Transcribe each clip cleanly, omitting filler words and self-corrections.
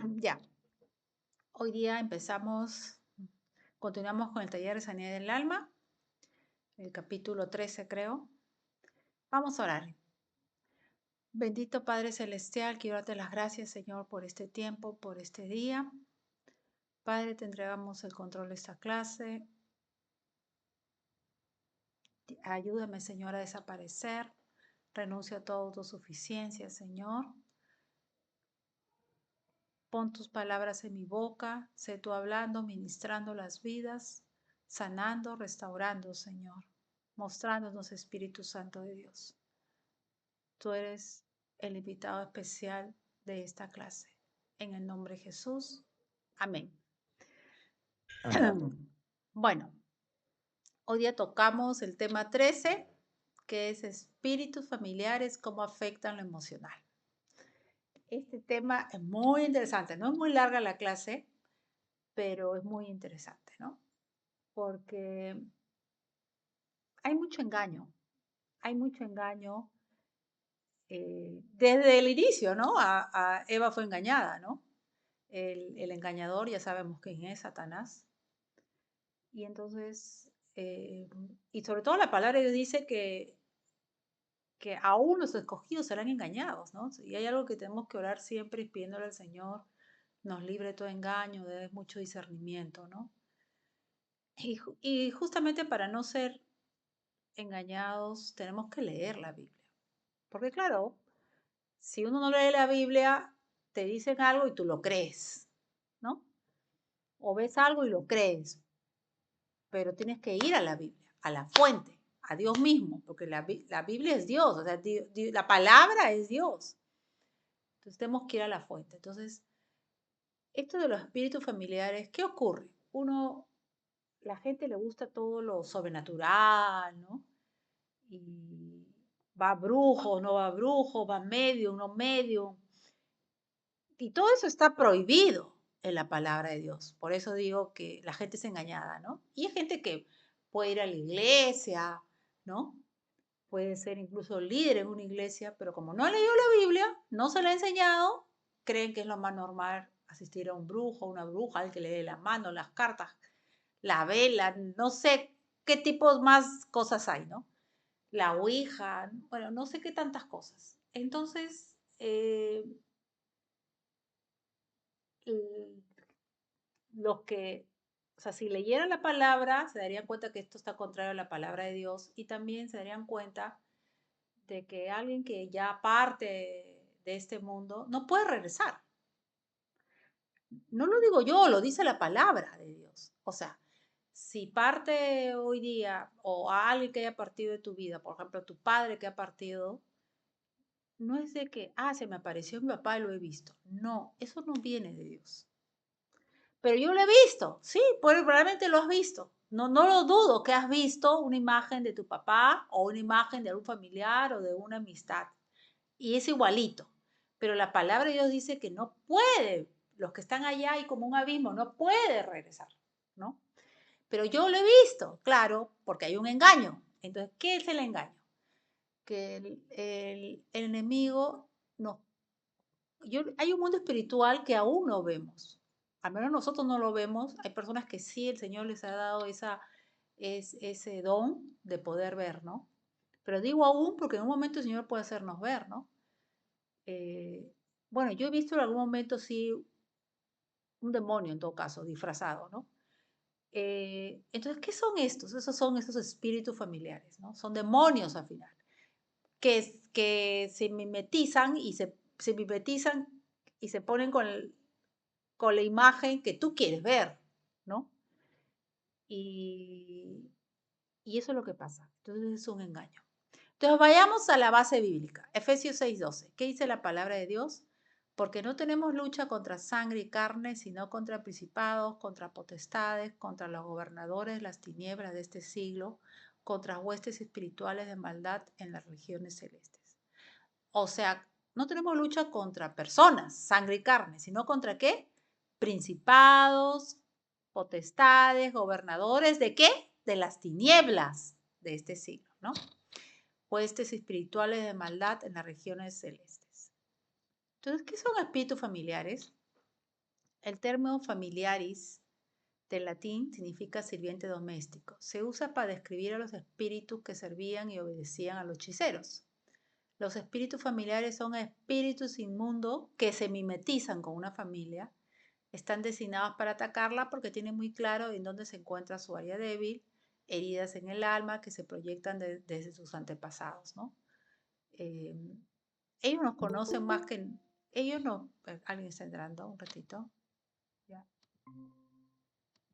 Ya, hoy día continuamos con el taller de sanidad del alma, el capítulo 13 creo. Vamos a orar. Bendito Padre Celestial, quiero darte las gracias, Señor, por este tiempo, por este día. Padre, te entregamos el control de esta clase. Ayúdame, Señor, a desaparecer. Renuncio a toda autosuficiencia, Señor. Pon tus palabras en mi boca. Sé tú hablando, ministrando las vidas, sanando, restaurando, Señor. Mostrándonos, Espíritu Santo de Dios. Tú eres el invitado especial de esta clase. En el nombre de Jesús. Amén. Amén. Bueno, hoy día tocamos el tema 13, que es espíritus familiares, cómo afectan lo emocional. Este tema es muy interesante. No es muy larga la clase, pero es muy interesante, ¿no? Porque hay mucho engaño. Hay mucho engaño desde el inicio, ¿no? Eva fue engañada, ¿no? El engañador, ya sabemos quién es, Satanás. Y entonces, y sobre todo la palabra de Dios dice que aún los escogidos serán engañados, ¿no? Y hay algo que tenemos que orar siempre pidiéndole al Señor, nos libre de todo engaño, de mucho discernimiento, ¿no? Y justamente para no ser engañados, tenemos que leer la Biblia. Porque claro, si uno no lee la Biblia, te dicen algo y tú lo crees, ¿no? O ves algo y lo crees, pero tienes que ir a la Biblia, a la fuente, a Dios mismo, porque la Biblia es Dios, o sea, la palabra es Dios. Entonces tenemos que ir a la fuente. Entonces, esto de los espíritus familiares, ¿qué ocurre? La gente le gusta todo lo sobrenatural, ¿no? Y va brujo, no va brujo, va medio, no medio. Y todo eso está prohibido en la palabra de Dios. Por eso digo que la gente es engañada, ¿no? Y hay gente que puede ir a la iglesia, ¿no? Puede ser incluso líder en una iglesia, pero como no ha leído la Biblia, no se la ha enseñado, creen que es lo más normal asistir a un brujo, una bruja, al que le dé la mano, las cartas, la vela, no sé qué tipos más cosas hay, ¿no? La ouija, bueno, no sé qué tantas cosas. Entonces, los que, o sea, si leyeran la palabra, se darían cuenta que esto está contrario a la palabra de Dios y también se darían cuenta de que alguien que ya parte de este mundo no puede regresar. No lo digo yo, lo dice la palabra de Dios. O sea, si parte hoy día o alguien que haya partido de tu vida, por ejemplo, tu padre que ha partido, no es de que, se me apareció mi papá y lo he visto. No, eso no viene de Dios. Pero yo lo he visto, sí, probablemente lo has visto. No, no lo dudo que has visto una imagen de tu papá o una imagen de algún familiar o de una amistad. Y es igualito. Pero la palabra de Dios dice que no puede, los que están allá y como un abismo, no puede regresar, ¿no? Pero yo lo he visto, claro, porque hay un engaño. Entonces, ¿qué es el engaño? Que el enemigo nos hay un mundo espiritual que aún no vemos. Al menos nosotros no lo vemos. Hay personas que sí, el Señor les ha dado ese don de poder ver, ¿no? Pero digo aún porque en un momento el Señor puede hacernos ver, ¿no? Eh, bueno, yo he visto en algún momento, sí, un demonio en todo caso, disfrazado, ¿no? Entonces, ¿qué son estos? Esos son esos espíritus familiares, ¿no? Son demonios al final, que se mimetizan se mimetizan y se ponen con la imagen que tú quieres ver, ¿no? Y, y eso es lo que pasa. Entonces es un engaño. Entonces vayamos a la base bíblica. Efesios 6:12. ¿Qué dice la palabra de Dios? Porque no tenemos lucha contra sangre y carne, sino contra principados, contra potestades, contra los gobernadores, las tinieblas de este siglo, contra huestes espirituales de maldad en las regiones celestes. O sea, no tenemos lucha contra personas, sangre y carne, sino contra qué? Principados, potestades, gobernadores, ¿de qué? De las tinieblas de este siglo, ¿no? Huestes espirituales de maldad en las regiones celestes. Entonces, ¿qué son espíritus familiares? El término familiaris del latín significa sirviente doméstico. Se usa para describir a los espíritus que servían y obedecían a los hechiceros. Los espíritus familiares son espíritus inmundos que se mimetizan con una familia. Están designados para atacarla porque tienen muy claro en dónde se encuentra su área débil, heridas en el alma que se proyectan desde sus antepasados, ¿no? Eh, ellos nos conocen más que... Ellos no... Alguien está entrando un ratito. Ya.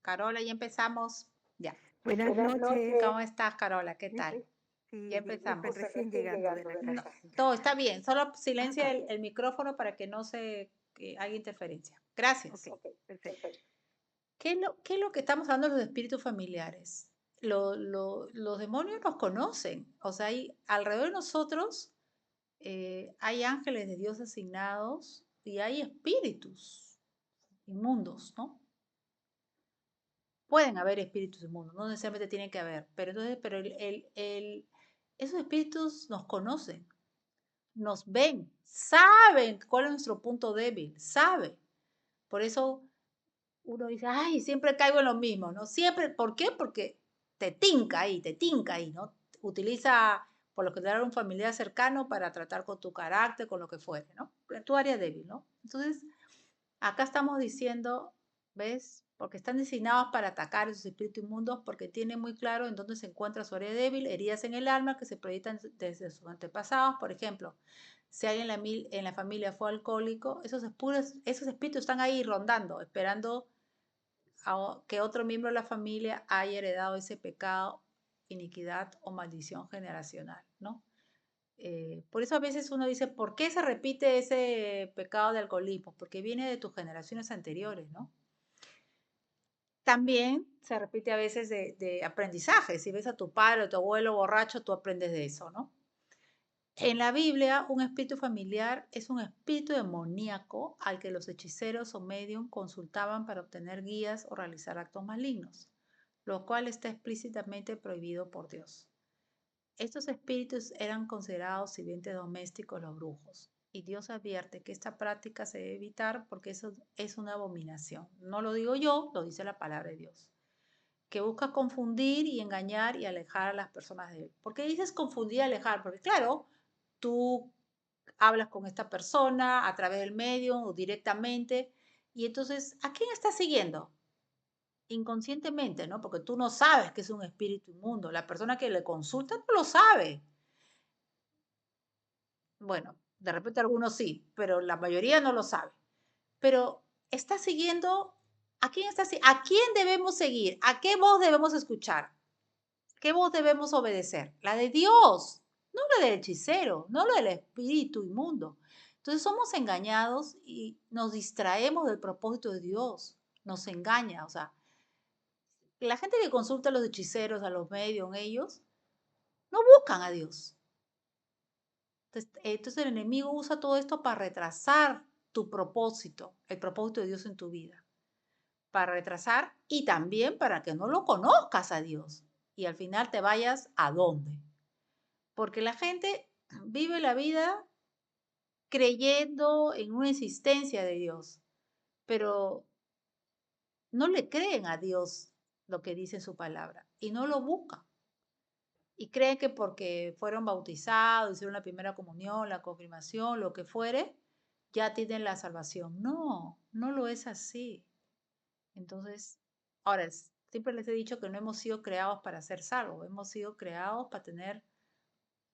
Carola, ya empezamos. Ya. Buenas noches. ¿Cómo estás, Carola? ¿Qué tal? Sí, Ya empezamos. recién llegando de la No, casa. todo está bien. Solo silencia el micrófono para que no se que haya interferencia. Gracias. Ok, perfecto. ¿Qué es lo que estamos hablando de los espíritus familiares? Los demonios nos conocen. O sea, alrededor de nosotros hay ángeles de Dios asignados y hay espíritus inmundos, ¿no? Pueden haber espíritus inmundos, no necesariamente tienen que haber, pero entonces, esos espíritus nos conocen, nos ven, saben cuál es nuestro punto débil, saben. Por eso uno dice, ay, siempre caigo en lo mismo, ¿no? Siempre, ¿por qué? Porque te tinca ahí, ¿no? Utiliza, por lo general, un familiar cercano para tratar con tu carácter, con lo que fuere, ¿no? Tu área débil, ¿no? Entonces, acá estamos diciendo, ¿ves? Porque están designados para atacar esos espíritus inmundos porque tienen muy claro en dónde se encuentra su área débil, heridas en el alma que se proyectan desde sus antepasados. Por ejemplo, si alguien en la familia fue alcohólico, esos espíritus están ahí rondando, esperando que otro miembro de la familia haya heredado ese pecado, iniquidad o maldición generacional, ¿no? Por eso a veces uno dice, ¿por qué se repite ese pecado de alcoholismo? Porque viene de tus generaciones anteriores, ¿no? También se repite a veces de aprendizaje. Si ves a tu padre o tu abuelo borracho, tú aprendes de eso, ¿no? En la Biblia, un espíritu familiar es un espíritu demoníaco al que los hechiceros o medium consultaban para obtener guías o realizar actos malignos, lo cual está explícitamente prohibido por Dios. Estos espíritus eran considerados sirvientes domésticos los brujos, y Dios advierte que esta práctica se debe evitar porque eso es una abominación. No lo digo yo, lo dice la palabra de Dios, que busca confundir y engañar y alejar a las personas de él. ¿Por qué dices confundir y alejar? Porque claro, tú hablas con esta persona a través del medio o directamente, y entonces, ¿a quién estás siguiendo? Inconscientemente, ¿no? Porque tú no sabes que es un espíritu inmundo. La persona que le consulta no lo sabe. Bueno, de repente algunos sí, pero la mayoría no lo sabe. Pero está siguiendo, ¿a quién está ¿A quién debemos seguir? ¿A qué voz debemos escuchar? ¿Qué voz debemos obedecer? La de Dios, no la del hechicero, no la del espíritu inmundo. Entonces somos engañados y nos distraemos del propósito de Dios. Nos engaña, o sea, la gente que consulta a los hechiceros, a los medios, ellos, no buscan a Dios. Entonces el enemigo usa todo esto para retrasar tu propósito, el propósito de Dios en tu vida. Para retrasar y también para que no lo conozcas a Dios y al final te vayas a dónde. Porque la gente vive la vida creyendo en una existencia de Dios, pero no le creen a Dios lo que dice su palabra y no lo buscan. Y creen que porque fueron bautizados, hicieron la primera comunión, la confirmación, lo que fuere, ya tienen la salvación. No, no lo es así. Entonces, ahora, siempre les he dicho que no hemos sido creados para ser salvos, hemos sido creados para tener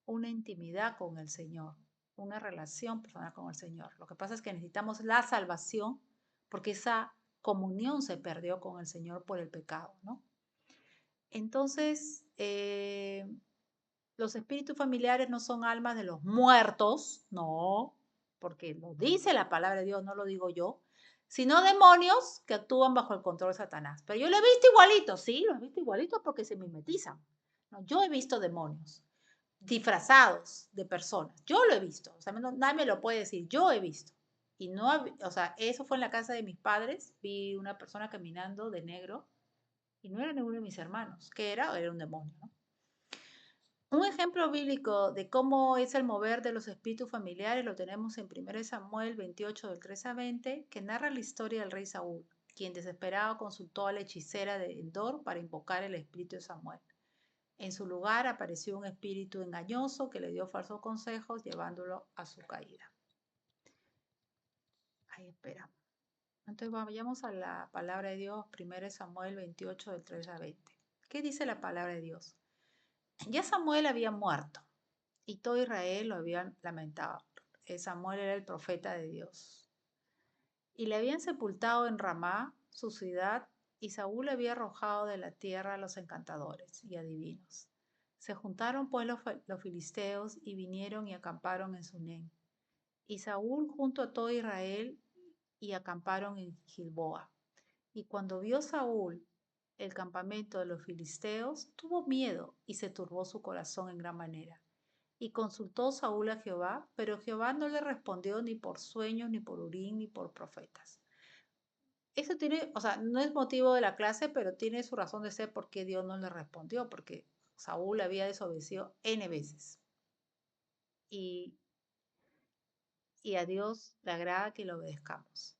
una intimidad con el Señor, una relación personal con el Señor. Lo que pasa es que necesitamos la salvación porque esa comunión se perdió con el Señor por el pecado, ¿no? Entonces, los espíritus familiares no son almas de los muertos, no, porque lo dice la palabra de Dios, no lo digo yo, sino demonios que actúan bajo el control de Satanás. Pero yo lo he visto igualito, sí, lo he visto igualito porque se mimetizan. No, yo he visto demonios disfrazados de personas. Yo lo he visto, o sea, nadie me lo puede decir, yo he visto. Y no, o sea, eso fue en la casa de mis padres, vi una persona caminando de negro y no era ninguno de mis hermanos, ¿qué era? Era un demonio, ¿no? Un ejemplo bíblico de cómo es el mover de los espíritus familiares lo tenemos en 1 Samuel 28 del 3 a 20, que narra la historia del rey Saúl, quien desesperado consultó a la hechicera de Endor para invocar el espíritu de Samuel. En su lugar apareció un espíritu engañoso que le dio falsos consejos, llevándolo a su caída. Ahí espera. Entonces vayamos a la palabra de Dios, 1 Samuel 28 del 3 a 20. ¿Qué dice la palabra de Dios? Ya Samuel había muerto y todo Israel lo había lamentado. Samuel era el profeta de Dios. Y le habían sepultado en Ramá, su ciudad, y Saúl había arrojado de la tierra a los encantadores y adivinos. Se juntaron pues los filisteos y vinieron y acamparon en Sunem. Y Saúl junto a todo Israel y acamparon en Gilboa. Y cuando vio Saúl el campamento de los filisteos, tuvo miedo y se turbó su corazón en gran manera. Y consultó Saúl a Jehová, pero Jehová no le respondió ni por sueños, ni por Urim, ni por profetas. Eso tiene, o sea, no es motivo de la clase, pero tiene su razón de ser por qué Dios no le respondió, porque Saúl había desobedecido N veces. Y, y a Dios le agrada que le obedezcamos.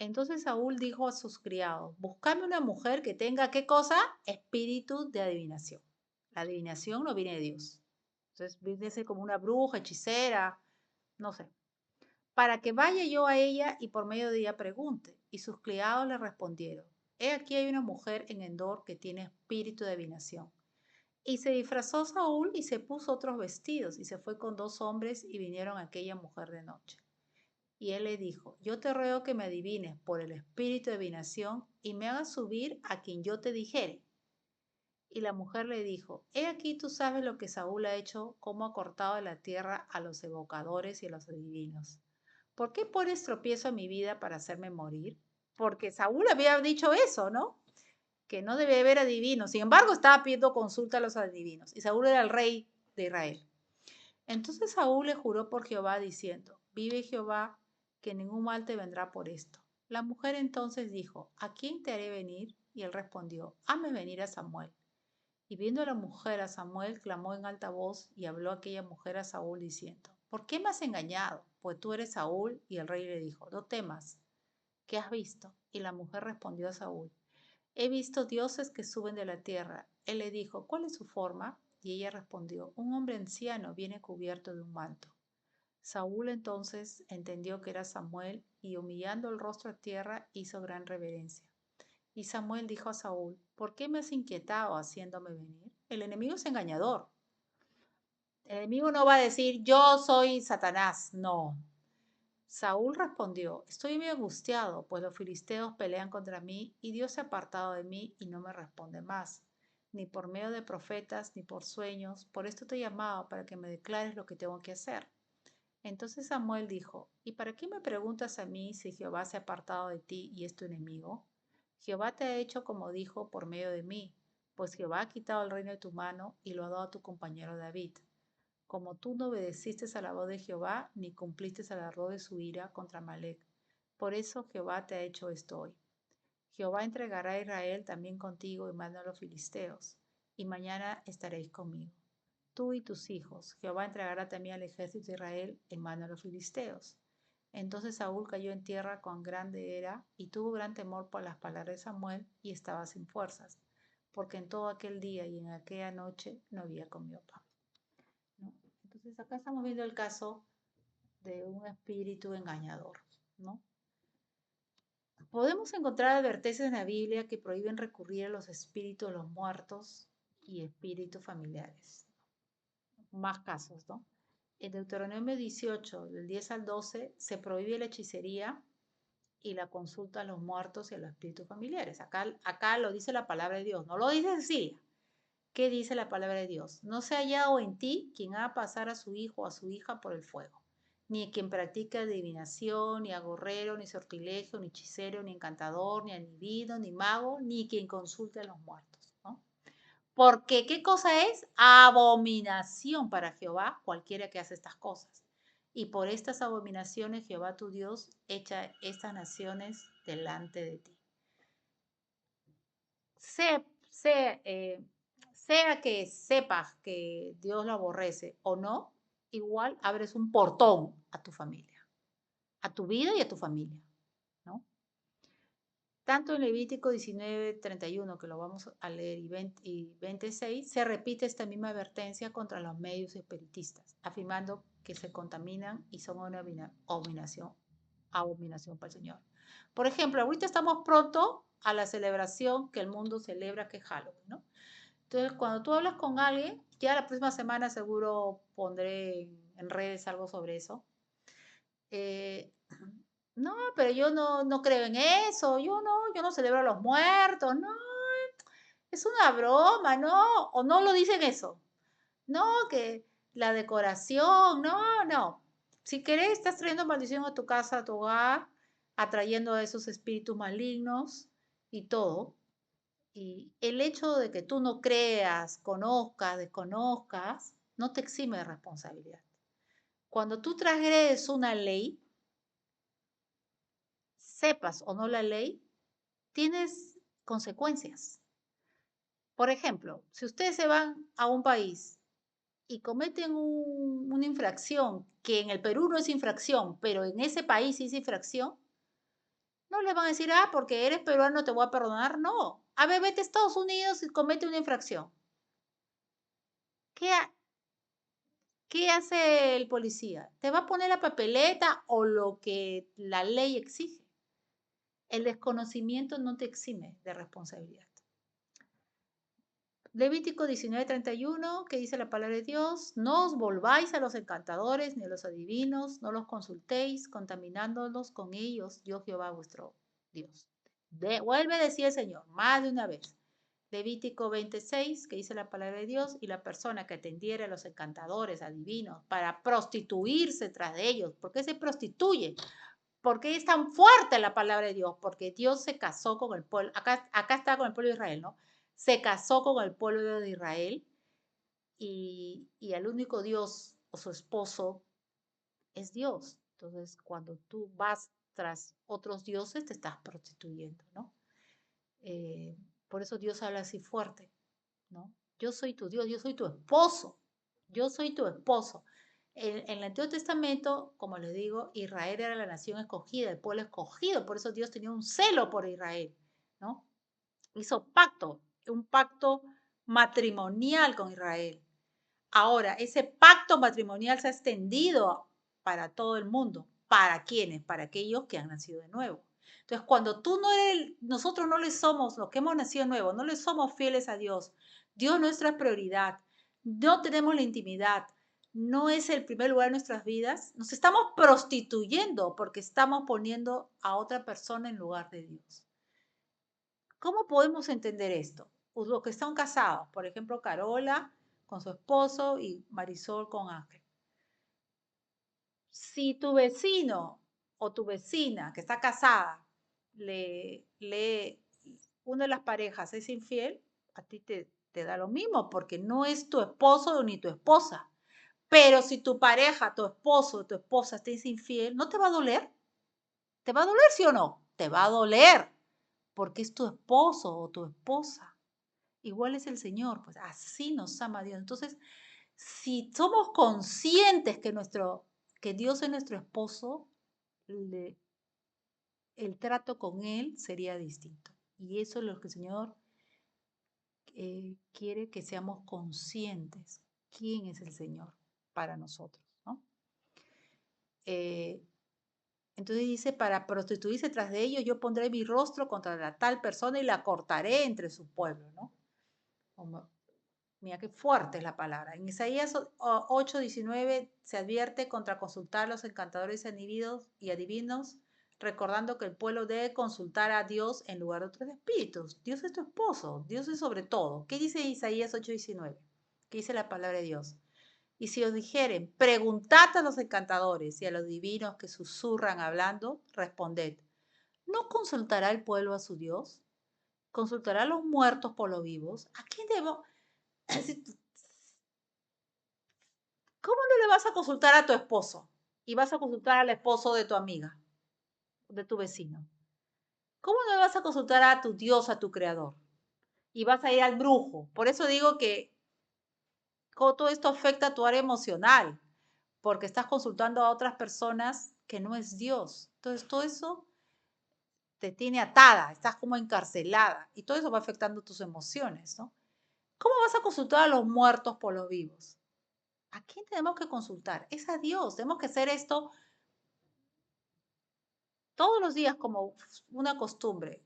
Entonces Saúl dijo a sus criados, buscadme una mujer que tenga, ¿qué cosa? Espíritu de adivinación. La adivinación no viene de Dios. Entonces viene a ser como una bruja, hechicera, no sé. Para que vaya yo a ella y por medio de ella pregunte. Y sus criados le respondieron, he aquí hay una mujer en Endor que tiene espíritu de adivinación. Y se disfrazó Saúl y se puso otros vestidos y se fue con 2 hombres y vinieron a aquella mujer de noche. Y él le dijo, yo te ruego que me adivines por el espíritu de adivinación y me hagas subir a quien yo te dijere. Y la mujer le dijo, he aquí tú sabes lo que Saúl ha hecho, cómo ha cortado de la tierra a los evocadores y a los adivinos. ¿Por qué pones tropiezo a mi vida para hacerme morir? Porque Saúl había dicho eso, ¿no? Que no debe haber adivinos. Sin embargo, estaba pidiendo consulta a los adivinos. Y Saúl era el rey de Israel. Entonces Saúl le juró por Jehová diciendo, vive Jehová, que ningún mal te vendrá por esto. La mujer entonces dijo, ¿a quién te haré venir? Y él respondió, hazme venir a Samuel. Y viendo la mujer a Samuel, clamó en alta voz y habló aquella mujer a Saúl diciendo, ¿por qué me has engañado? Pues tú eres Saúl. Y el rey le dijo, no temas, ¿qué has visto? Y la mujer respondió a Saúl, he visto dioses que suben de la tierra. Él le dijo, ¿cuál es su forma? Y ella respondió, un hombre anciano viene cubierto de un manto. Saúl entonces entendió que era Samuel y humillando el rostro a tierra hizo gran reverencia. Y Samuel dijo a Saúl, ¿por qué me has inquietado haciéndome venir? El enemigo es engañador. El enemigo no va a decir, yo soy Satanás. No. Saúl respondió, estoy muy angustiado, pues los filisteos pelean contra mí y Dios se ha apartado de mí y no me responde más, ni por medio de profetas, ni por sueños. Por esto te he llamado para que me declares lo que tengo que hacer. Entonces Samuel dijo, ¿y para qué me preguntas a mí si Jehová se ha apartado de ti y es tu enemigo? Jehová te ha hecho como dijo por medio de mí, pues Jehová ha quitado el reino de tu mano y lo ha dado a tu compañero David. Como tú no obedeciste a la voz de Jehová, ni cumpliste a la voz de su ira contra Amalec. Por eso Jehová te ha hecho esto hoy. Jehová entregará a Israel también contigo en mano a los filisteos, y mañana estaréis conmigo. Tú y tus hijos. Jehová entregará también al ejército de Israel en mano a los filisteos. Entonces Saúl cayó en tierra cuán grande era, y tuvo gran temor por las palabras de Samuel, y estaba sin fuerzas, porque en todo aquel día y en aquella noche no había comido pan. ¿No? Entonces acá estamos viendo el caso de un espíritu engañador, ¿no? Podemos encontrar advertencias en la Biblia que prohíben recurrir a los espíritus de los muertos y espíritus familiares. Más casos, ¿no? En Deuteronomio 18, del 10 al 12, se prohíbe la hechicería y la consulta a los muertos y a los espíritus familiares. Acá lo dice la palabra de Dios, no lo dice Cecilia. ¿Qué dice la palabra de Dios? No se ha hallado en ti quien haga pasar a su hijo o a su hija por el fuego, ni quien practique adivinación, ni agorrero, ni sortilegio, ni hechicero, ni encantador, ni adivino, ni mago, ni quien consulte a los muertos, ¿no? Porque, ¿qué cosa es? Abominación para Jehová cualquiera que hace estas cosas. Y por estas abominaciones Jehová tu Dios echa estas naciones delante de ti. Se, se, eh, sea que sepas que Dios lo aborrece o no, igual abres un portón a tu familia, a tu vida y a tu familia, ¿no? Tanto en Levítico 19:31, que lo vamos a leer, y 26, se repite esta misma advertencia contra los medios espiritistas, afirmando que se contaminan y son una abominación para el Señor. Por ejemplo, ahorita estamos pronto a la celebración que el mundo celebra, que es Halloween, ¿no? Entonces, cuando tú hablas con alguien, ya la próxima semana seguro pondré en redes algo sobre eso. Eh, no, pero yo no creo en eso, yo no celebro a los muertos, no, es una broma, no, o no lo dicen eso, no, que la decoración, no. Si querés, estás trayendo maldición a tu casa, a tu hogar, atrayendo a esos espíritus malignos y todo. Y el hecho de que tú no creas, conozcas, desconozcas, no te exime de responsabilidad. Cuando tú transgredes una ley, sepas o no la ley, tienes consecuencias. Por ejemplo, si ustedes se van a un país y cometen una infracción que en el Perú no es infracción, pero en ese país sí es infracción, no le van a decir, porque eres peruano te voy a perdonar. No. A ver, vete a Estados Unidos y comete una infracción. ¿Qué, ¿Qué hace el policía? Te va a poner la papeleta o lo que la ley exige. El desconocimiento no te exime de responsabilidad. Levítico 19:31, que dice la palabra de Dios, no os volváis a los encantadores ni a los adivinos, no los consultéis, contaminándolos con ellos, yo Jehová vuestro Dios. Vuelve a decir el Señor, más de una vez. Levítico 26, que dice la palabra de Dios, y la persona que atendiera a los encantadores, adivinos, para prostituirse tras de ellos, ¿por qué se prostituye? ¿Por qué es tan fuerte la palabra de Dios? Porque Dios se casó con el pueblo, acá está con el pueblo de Israel, ¿no? Se casó con el pueblo de Israel y al único Dios o su esposo es Dios. Entonces, cuando tú vas tras otros dioses, te estás prostituyendo, ¿no? Eh, por eso Dios habla así fuerte, ¿no? Yo soy tu Dios, yo soy tu esposo, yo soy tu esposo. En el Antiguo Testamento, como les digo, Israel era la nación escogida, el pueblo escogido, por eso Dios tenía un celo por Israel, ¿no? Hizo pacto, un pacto matrimonial con Israel. Ahora, ese pacto matrimonial se ha extendido para todo el mundo. ¿Para quiénes? Para aquellos que han nacido de nuevo. Entonces, cuando tú no eres, nosotros no le somos, los que hemos nacido de nuevo, no le somos fieles a Dios. Dios es nuestra prioridad. No tenemos la intimidad. No es el primer lugar de nuestras vidas. Nos estamos prostituyendo porque estamos poniendo a otra persona en lugar de Dios. ¿Cómo podemos entender esto? Pues los que están casados, por ejemplo, Carola con su esposo y Marisol con Ángel. Si tu vecino o tu vecina que está casada, una de las parejas es infiel, a ti te da lo mismo porque no es tu esposo ni tu esposa. Pero si tu pareja, tu esposo o tu esposa te es infiel, ¿no te va a doler? ¿Te va a doler, sí o no? Te va a doler porque es tu esposo o tu esposa. Igual es el Señor, pues así nos ama Dios. Entonces, si somos conscientes que Dios es nuestro esposo, el trato con Él sería distinto. Y eso es lo que el Señor quiere que seamos conscientes. ¿Quién es el Señor para nosotros? ¿No? Entonces dice, para prostituirse tras de ellos, yo pondré mi rostro contra la tal persona y la cortaré entre su pueblo, ¿no? Como, mira qué fuerte es la palabra. En Isaías 8:19 se advierte contra consultar a los encantadores y adivinos, recordando que el pueblo debe consultar a Dios en lugar de otros espíritus. Dios es tu esposo, Dios es sobre todo. ¿Qué dice Isaías 8:19? ¿Qué dice la palabra de Dios? Y si os dijeren, preguntad a los encantadores y a los divinos que susurran hablando, responded, ¿no consultará el pueblo a su Dios? ¿Consultará a los muertos por los vivos? ¿A quién debo? ¿Cómo no le vas a consultar a tu esposo? Y vas a consultar al esposo de tu amiga, de tu vecino. ¿Cómo no le vas a consultar a tu Dios, a tu creador? y vas a ir al brujo. Por eso digo que todo esto afecta a tu área emocional, porque estás consultando a otras personas que no es Dios. Entonces, todo eso te tiene atada, estás como encarcelada y todo eso va afectando tus emociones, ¿no? ¿Cómo vas a consultar a los muertos por los vivos? ¿A quién tenemos que consultar? Es a Dios. Tenemos que hacer esto todos los días como una costumbre.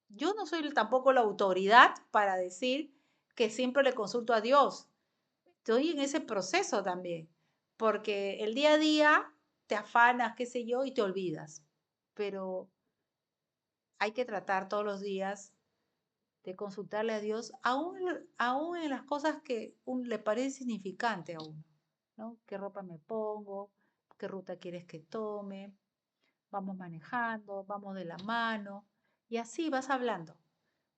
Yo no soy tampoco la autoridad para decir que siempre le consulto a Dios. Estoy en ese proceso también, porque el día a día te afanas, qué sé yo, y te olvidas. Pero hay que tratar todos los días de consultarle a Dios, aún en las cosas que le parece significante a uno, ¿no? ¿Qué ropa me pongo? ¿Qué ruta quieres que tome? Vamos manejando, vamos de la mano, y así vas hablando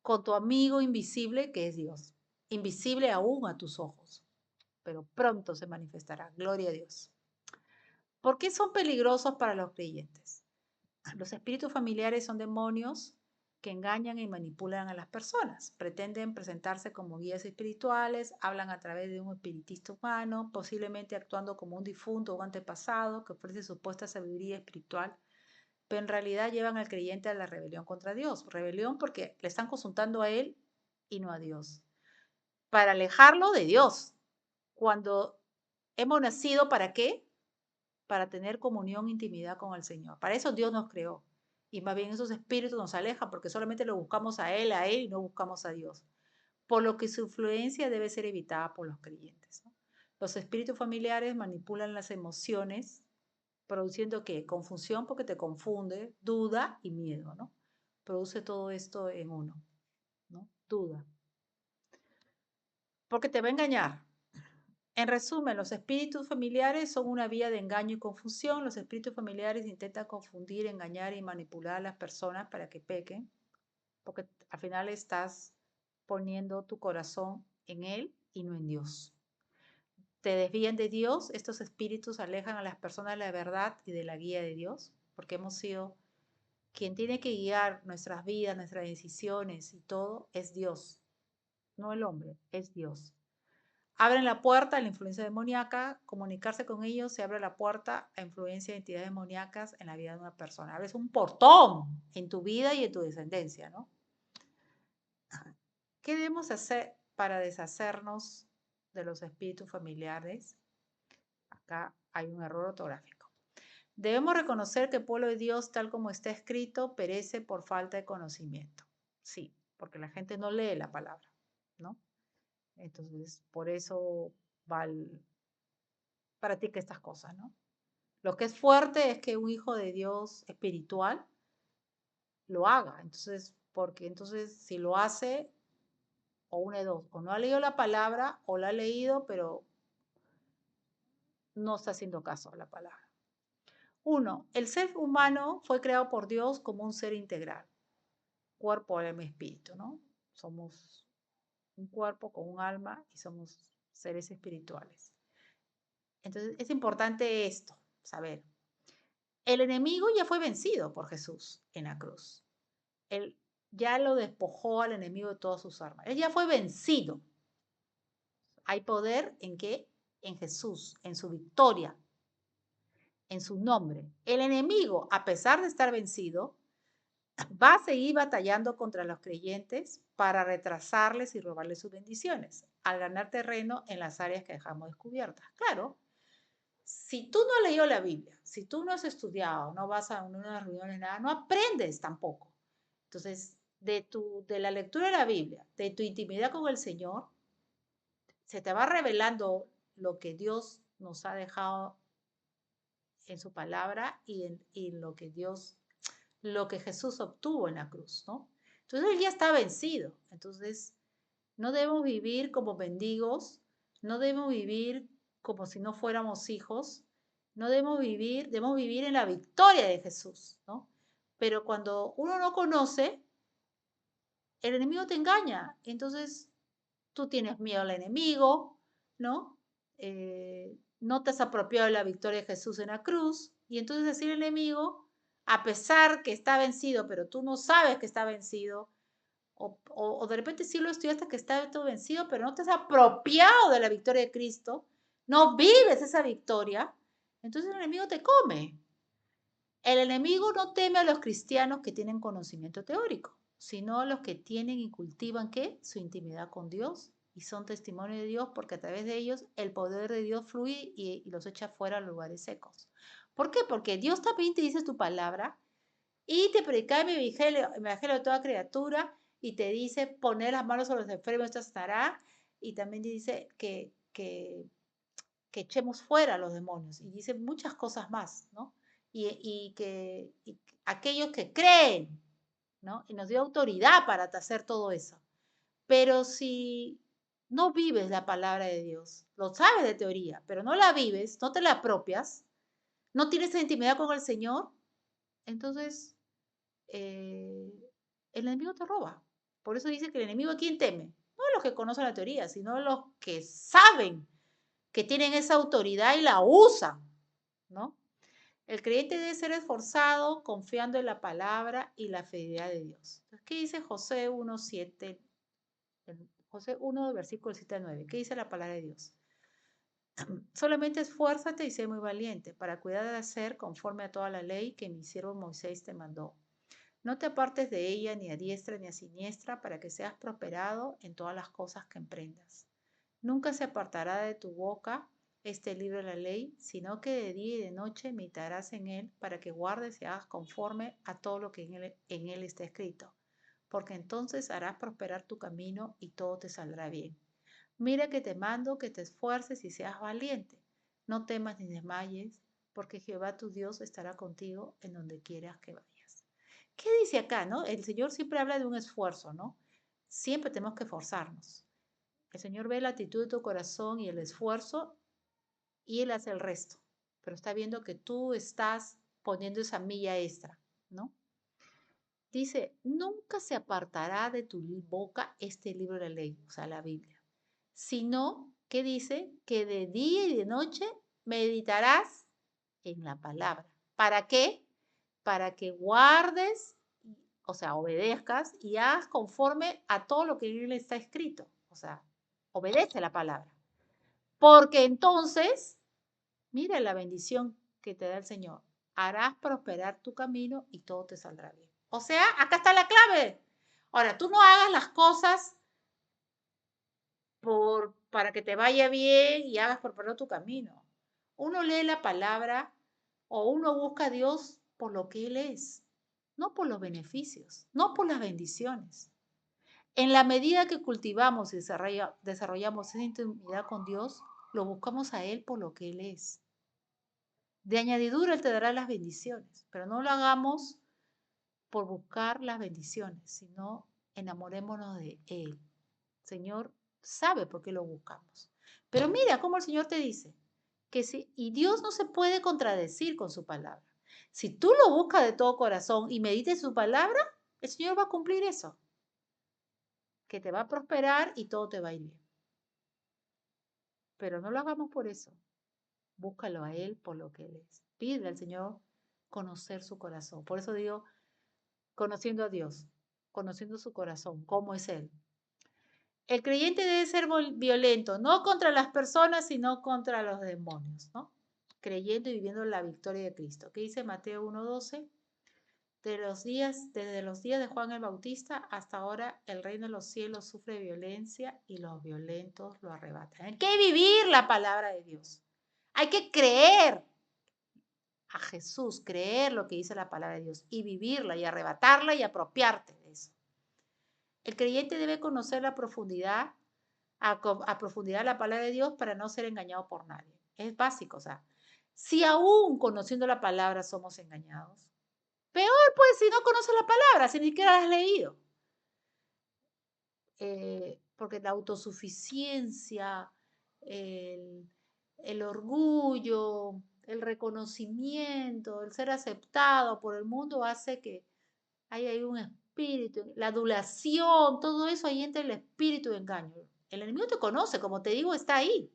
con tu amigo invisible que es Dios, invisible aún a tus ojos, pero pronto se manifestará. Gloria a Dios. ¿Por qué son peligrosos para los creyentes? Los espíritus familiares son demonios que engañan y manipulan a las personas. Pretenden presentarse como guías espirituales, hablan a través de un espiritista humano, posiblemente actuando como un difunto o antepasado que ofrece supuesta sabiduría espiritual, pero en realidad llevan al creyente a la rebelión contra Dios. Rebelión porque le están consultando a él y no a Dios. Para alejarlo de Dios. Cuando hemos nacido, ¿para qué? Para tener comunión, intimidad con el Señor. Para eso Dios nos creó. Y más bien esos espíritus nos alejan porque solamente lo buscamos a Él y no buscamos a Dios. Por lo que su influencia debe ser evitada por los creyentes, ¿no? Los espíritus familiares manipulan las emociones, produciendo ¿qué? Confusión porque te confunde, duda y miedo, ¿no? Produce todo esto en uno, ¿no? Duda. Porque te va a engañar. En resumen, los espíritus familiares son una vía de engaño y confusión. Los espíritus familiares intentan confundir, engañar y manipular a las personas para que pequen, porque al final estás poniendo tu corazón en Él y no en Dios. Te desvían de Dios, estos espíritus alejan a las personas de la verdad y de la guía de Dios, porque hemos sido quien tiene que guiar nuestras vidas, nuestras decisiones y todo, es Dios, no el hombre, es Dios. Abren la puerta a la influencia demoníaca, comunicarse con ellos se abre la puerta a influencia de entidades demoníacas en la vida de una persona. Abres un portón en tu vida y en tu descendencia, ¿no? ¿Qué debemos hacer para deshacernos de los espíritus familiares? Acá hay un error ortográfico. Debemos reconocer que el pueblo de Dios, tal como está escrito, perece por falta de conocimiento. Sí, porque la gente no lee la palabra, ¿no? Entonces, por eso practica estas cosas, ¿no? Lo que es fuerte es que un hijo de Dios espiritual lo haga. Entonces, porque entonces si lo hace, o una de dos, o no ha leído la palabra, o la ha leído, pero no está haciendo caso a la palabra. Uno, el ser humano fue creado por Dios como un ser integral, cuerpo, alma y espíritu, ¿no? Somos un cuerpo con un alma y somos seres espirituales. Entonces, es importante esto, saber. El enemigo ya fue vencido por Jesús en la cruz. Él ya lo despojó al enemigo de todas sus armas. Él ya fue vencido. Hay poder en qué? En Jesús, en su victoria, en su nombre. El enemigo, a pesar de estar vencido, va a seguir batallando contra los creyentes para retrasarles y robarles sus bendiciones, al ganar terreno en las áreas que dejamos descubiertas. Claro, si tú no has leído la Biblia, si tú no has estudiado, no vas a unas reuniones, nada, no aprendes tampoco. Entonces, de la lectura de la Biblia, de tu intimidad con el Señor, se te va revelando lo que Dios nos ha dejado en su palabra y lo que Jesús obtuvo en la cruz, ¿no? Entonces él ya está vencido. Entonces no debemos vivir como mendigos, no debemos vivir como si no fuéramos hijos, no debemos vivir en la victoria de Jesús, ¿no? Pero cuando uno no conoce, el enemigo te engaña. Entonces tú tienes miedo al enemigo, ¿no? No te has apropiado de la victoria de Jesús en la cruz, y entonces así el enemigo, a pesar que está vencido, pero tú no sabes que está vencido, o de repente sí lo estudiaste que está todo vencido, pero no te has apropiado de la victoria de Cristo, no vives esa victoria, entonces el enemigo te come. El enemigo no teme a los cristianos que tienen conocimiento teórico, sino a los que tienen y cultivan ¿qué? Su intimidad con Dios y son testimonio de Dios porque a través de ellos el poder de Dios fluye y los echa fuera a lugares secos. ¿Por qué? Porque Dios también te dice tu palabra y te predica mi evangelio de toda criatura y te dice poner las manos sobre los enfermos, esto estará. Y también dice que echemos fuera a los demonios. Y dice muchas cosas más, ¿no? Y aquellos que creen, ¿no? Y nos dio autoridad para hacer todo eso. Pero si no vives la palabra de Dios, lo sabes de teoría, pero no la vives, no te la apropias, no tienes intimidad con el Señor, entonces eh, el enemigo te roba. Por eso dice que el enemigo a quién teme. No a los que conocen la teoría, sino a los que saben que tienen esa autoridad y la usan, ¿no? El creyente debe ser esforzado confiando en la palabra y la fidelidad de Dios. ¿Qué dice José 1:7? José 1, versículo 7 a 9. ¿Qué dice la palabra de Dios? Solamente esfuérzate y sé muy valiente para cuidar de hacer conforme a toda la ley que mi siervo Moisés te mandó. No te apartes de ella ni a diestra ni a siniestra para que seas prosperado en todas las cosas que emprendas. Nunca se apartará de tu boca este libro de la ley, sino que de día y de noche meditarás en él para que guardes y hagas conforme a todo lo que en él está escrito, porque entonces harás prosperar tu camino y todo te saldrá bien. Mira que te mando que te esfuerces y seas valiente. No temas ni desmayes, porque Jehová tu Dios estará contigo en donde quieras que vayas. ¿Qué dice acá, no? El Señor siempre habla de un esfuerzo, ¿no? Siempre tenemos que esforzarnos. El Señor ve la actitud de tu corazón y el esfuerzo y Él hace el resto. Pero está viendo que tú estás poniendo esa milla extra, ¿no? Dice, nunca se apartará de tu boca este libro de la ley, o sea, la Biblia, sino que dice que de día y de noche meditarás en la palabra. ¿Para qué? Para que guardes, o sea, obedezcas y hagas conforme a todo lo que en él está escrito. O sea, obedece la palabra. Porque entonces, mira la bendición que te da el Señor. Harás prosperar tu camino y todo te saldrá bien. O sea, acá está la clave. Ahora, tú no hagas las cosas para que te vaya bien y hagas prosperar tu camino. Uno lee la palabra o uno busca a Dios por lo que Él es, no por los beneficios, no por las bendiciones. En la medida que cultivamos y desarrollamos esa intimidad con Dios, lo buscamos a Él por lo que Él es. De añadidura, Él te dará las bendiciones, pero no lo hagamos por buscar las bendiciones, sino enamorémonos de Él. El Señor sabe por qué lo buscamos. Pero mira cómo el Señor te dice que si, y Dios no se puede contradecir con su palabra. Si tú lo buscas de todo corazón y medites su palabra, el Señor va a cumplir eso, que te va a prosperar y todo te va a ir bien. Pero no lo hagamos por eso. Búscalo a Él por lo que Él es. Pide al Señor conocer su corazón. Por eso digo, conociendo a Dios, conociendo su corazón, cómo es Él. El creyente debe ser violento, no contra las personas, sino contra los demonios, ¿no? Creyendo y viviendo la victoria de Cristo. ¿Qué dice Mateo 1:12? Desde los días de Juan el Bautista hasta ahora el reino de los cielos sufre violencia y los violentos lo arrebatan. Hay que vivir la palabra de Dios. Hay que creer a Jesús, creer lo que dice la palabra de Dios y vivirla y arrebatarla y apropiarte de eso. El creyente debe conocer la profundidad, a profundidad la palabra de Dios para no ser engañado por nadie. Es básico, o sea, si aún conociendo la palabra somos engañados, peor pues si no conoces la palabra, si ni siquiera la has leído. Porque la autosuficiencia, el, el orgullo, el reconocimiento, el ser aceptado por el mundo hace que hay un espíritu, la adulación, todo eso ahí entra el espíritu de engaño. El enemigo te conoce, como te digo, está ahí.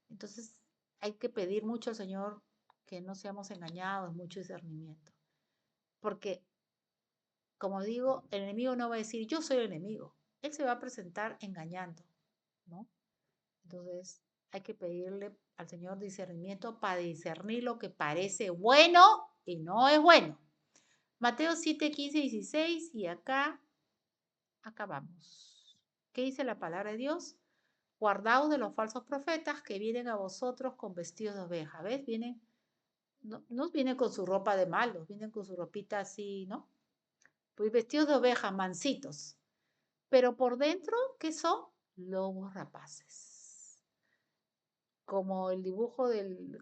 Entonces hay que pedir mucho al Señor que no seamos engañados, mucho discernimiento. Porque como digo, el enemigo no va a decir yo soy el enemigo. Él se va a presentar engañando, ¿no? Entonces hay que pedirle al Señor discernimiento para discernir lo que parece bueno y no es bueno. Mateo 7, 15 y 16 y acá acabamos. ¿Qué dice la palabra de Dios? Guardaos de los falsos profetas que vienen a vosotros con vestidos de oveja. ¿Ves? Vienen, no vienen con su ropa de malos, vienen con su ropita así, ¿no? Pues vestidos de oveja, mansitos. Pero por dentro, ¿qué son? Lobos rapaces. Como el dibujo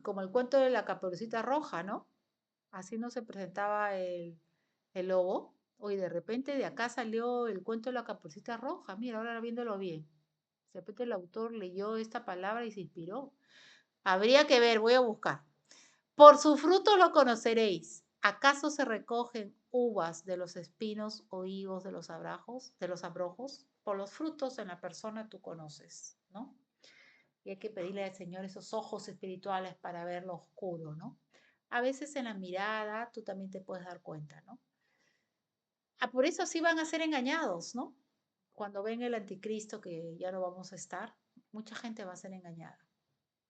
como el cuento de la Caperucita Roja, ¿no? Así no se presentaba el lobo. Hoy de repente de acá salió el cuento de la Caperucita Roja. Mira, ahora viéndolo bien. De repente el autor leyó esta palabra y se inspiró. Habría que ver, voy a buscar. Por su fruto lo conoceréis. ¿Acaso se recogen uvas de los espinos o higos de los abrojos? Por los frutos en la persona tú conoces, ¿no? Y hay que pedirle al Señor esos ojos espirituales para ver lo oscuro, ¿no? A veces en la mirada tú también te puedes dar cuenta, ¿no? Por eso sí van a ser engañados, ¿no? Cuando ven el anticristo, que ya no vamos a estar, mucha gente va a ser engañada,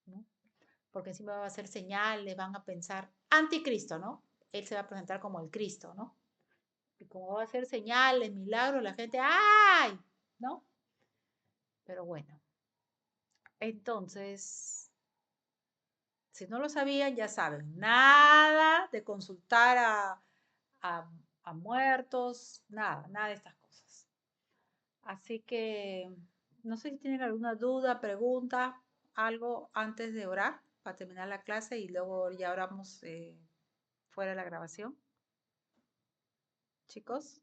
¿no? Porque encima va a ser señales, van a pensar anticristo, ¿no? Él se va a presentar como el Cristo, ¿no? Y como va a hacer señales, milagros, la gente, ¡ay! ¿No? Pero bueno, entonces, si no lo sabían, ya saben, nada de consultar a, a muertos, nada de estas cosas. Así que, no sé si tienen alguna duda, pregunta, algo antes de orar para terminar la clase y luego ya oramos fuera de la grabación. Chicos,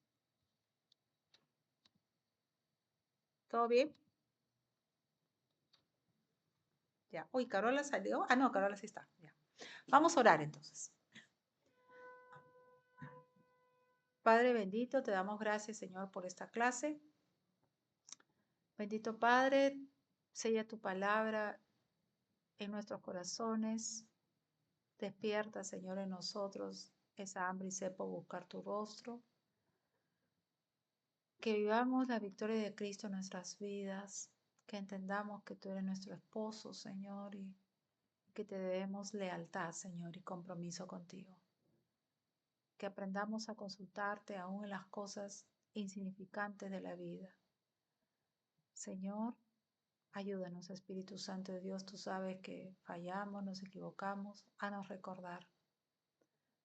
¿todo bien? Ya. Uy, Carola salió. Ah, no, Carola sí está. Ya. Vamos a orar entonces. Padre bendito, te damos gracias, Señor, por esta clase. Bendito Padre, sella tu palabra en nuestros corazones. Despierta, Señor, en nosotros esa hambre y sed por buscar tu rostro. Que vivamos la victoria de Cristo en nuestras vidas. Que entendamos que tú eres nuestro esposo, Señor, y que te debemos lealtad, Señor, y compromiso contigo. Que aprendamos a consultarte aún en las cosas insignificantes de la vida. Señor, ayúdanos, Espíritu Santo de Dios, tú sabes que fallamos, nos equivocamos, nos recordar.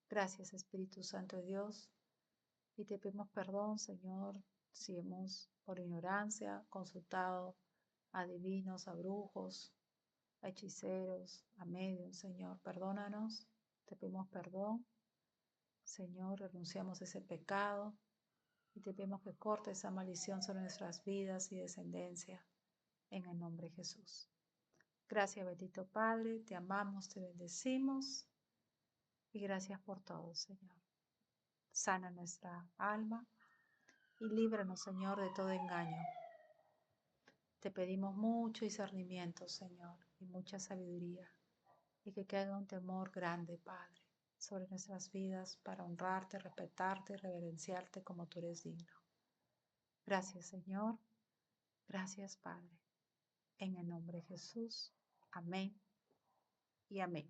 Gracias, Espíritu Santo de Dios, y te pedimos perdón, Señor, si hemos por ignorancia consultado a divinos, a brujos, a hechiceros, a medios, Señor, perdónanos, te pedimos perdón, Señor, renunciamos a ese pecado y te pedimos que corte esa maldición sobre nuestras vidas y descendencia en el nombre de Jesús. Gracias, bendito Padre, te amamos, te bendecimos y gracias por todo, Señor. Sana nuestra alma y líbranos, Señor, de todo engaño. Te pedimos mucho discernimiento, Señor, y mucha sabiduría, y que caiga un temor grande, Padre, sobre nuestras vidas para honrarte, respetarte y reverenciarte como tú eres digno. Gracias, Señor. Gracias, Padre. En el nombre de Jesús. Amén y amén.